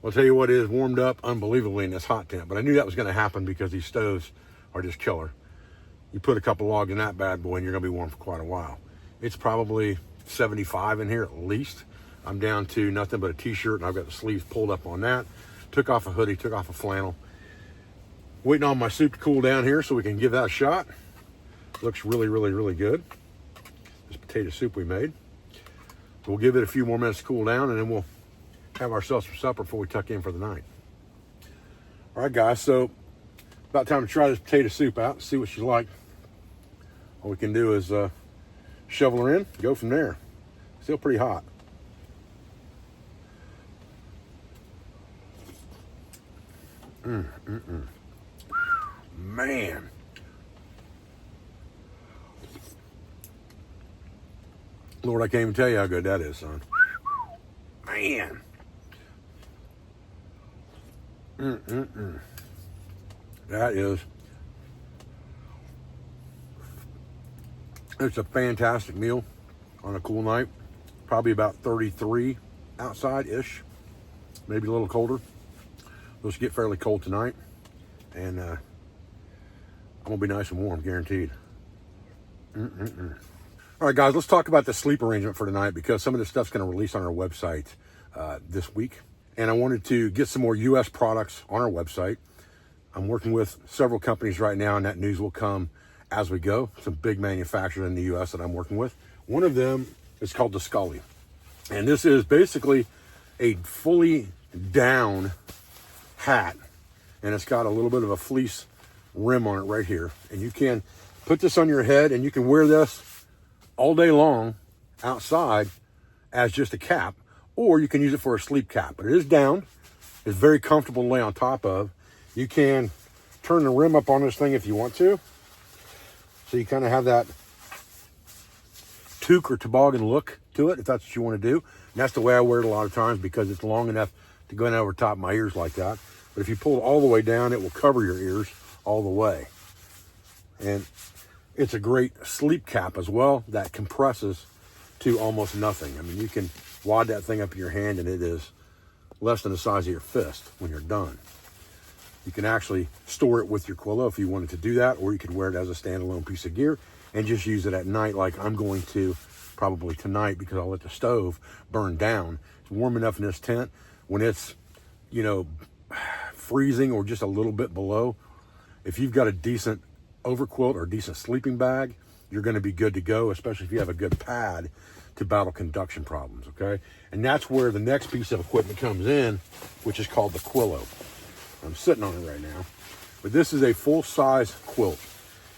I'll tell you what, it is warmed up unbelievably in this hot tent, but I knew that was going to happen because these stoves are just killer. You put a couple logs in that bad boy and you're going to be warm for quite a while. It's probably 75 in here at least. I'm down to nothing but a t-shirt, and I've got the sleeves pulled up on that. Took off a hoodie, took off a flannel. Waiting on my soup to cool down here so we can give that a shot. Looks really, really, really good. This potato soup we made. We'll give it a few more minutes to cool down, and then we'll have ourselves some supper before we tuck in for the night. All right, guys, so about time to try this potato soup out, see what you like. All we can do is shovel her in, go from there. Still pretty hot. Man. Lord, I can't even tell you how good that is, son. Man. That is. It's a fantastic meal on a cool night. Probably about 33 outside-ish. Maybe a little colder. Those get fairly cold tonight. And I'm going to be nice and warm, guaranteed. All right, guys, let's talk about the sleep arrangement for tonight, because some of this stuff's going to release on our website this week. And I wanted to get some more U.S. products on our website. I'm working with several companies right now, and that news will come as we go. Some big manufacturers in the U.S. that I'm working with. One of them is called the Skully. And this is basically a fully down hat. And it's got a little bit of a fleece rim on it right here. And you can put this on your head, and you can wear this all day long outside as just a cap, or you can use it for a sleep cap. But it is down. It's very comfortable to lay on top of. You can turn the rim up on this thing if you want to. So you kind of have that toque or toboggan look to it, if that's what you want to do. And that's the way I wear it a lot of times, because it's long enough to go in over top of my ears like that. But if you pull it all the way down, it will cover your ears all the way. And it's a great sleep cap as well that compresses to almost nothing. I mean, you can wad that thing up in your hand, and it is less than the size of your fist when you're done. You can actually store it with your Quillow if you wanted to do that, or you could wear it as a standalone piece of gear and just use it at night, like I'm going to probably tonight, because I'll let the stove burn down. It's warm enough in this tent when it's, you know, freezing or just a little bit below. If you've got a decent overquilt or decent sleeping bag, you're going to be good to go, especially if you have a good pad to battle conduction problems, okay? And that's where the next piece of equipment comes in, which is called the Quillow. I'm sitting on it right now, but this is a full-size quilt,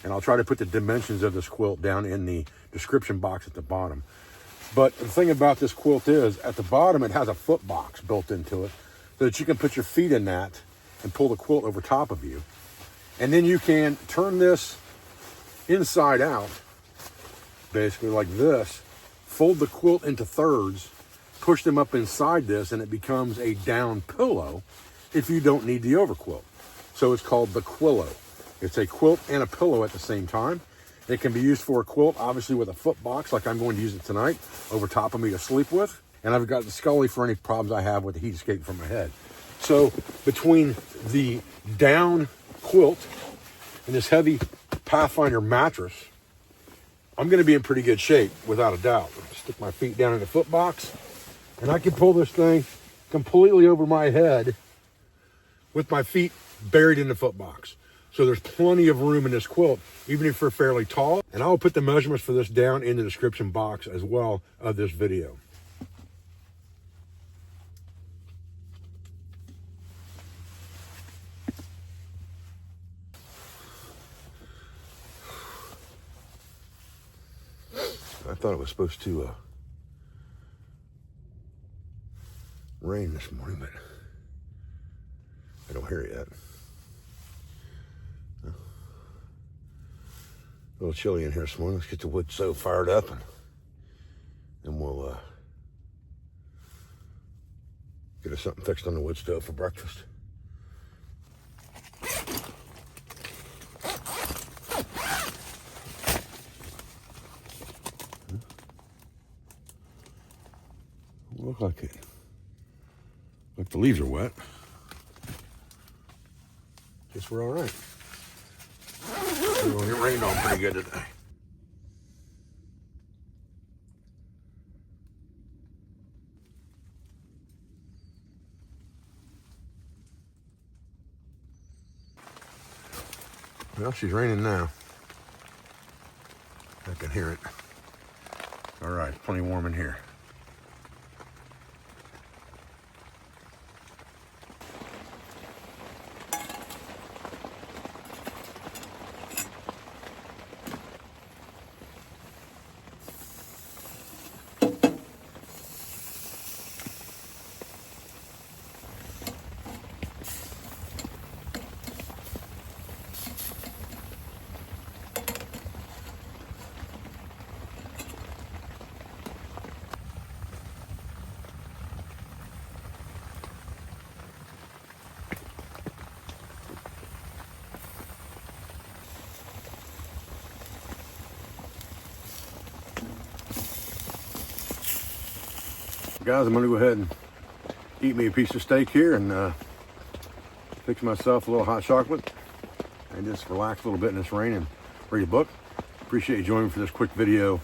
and I'll try to put the dimensions of this quilt down in the description box at the bottom. But the thing about this quilt is, at the bottom, it has a foot box built into it so that you can put your feet in that and pull the quilt over top of you. And then you can turn this inside out, basically like this, fold the quilt into thirds, push them up inside this, and it becomes a down pillow if you don't need the overquilt. So it's called the Quillow. It's a quilt and a pillow at the same time. It can be used for a quilt, obviously with a foot box, like I'm going to use it tonight, over top of me to sleep with. And I've got the Skully for any problems I have with the heat escape from my head. So between the down quilt and this heavy Pathfinder mattress, I'm going to be in pretty good shape, without a doubt. Stick my feet down in the foot box, and I can pull this thing completely over my head with my feet buried in the foot box. So there's plenty of room in this quilt, even if you're fairly tall. And I'll put the measurements for this down in the description box as well of this video. I thought it was supposed to rain this morning, but I don't hear it yet. A little chilly in here this morning. Let's get the wood stove fired up, and then we'll get us something fixed on the wood stove for breakfast. Look like it. Look, the leaves are wet. Guess we're all right. We're gonna get rained on pretty good today. Well, she's raining now. I can hear it. All right, plenty warm in here. Guys, I'm gonna go ahead and eat me a piece of steak here and fix myself a little hot chocolate and just relax a little bit in this rain and read a book. Appreciate you joining me for this quick video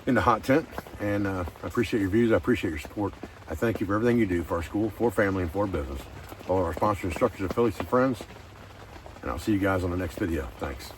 in the hot tent, and I appreciate your views. I appreciate your support. I thank you for everything you do for our school, for family, and for business. All of our sponsors, instructors, affiliates, and friends, and I'll see you guys on the next video. Thanks.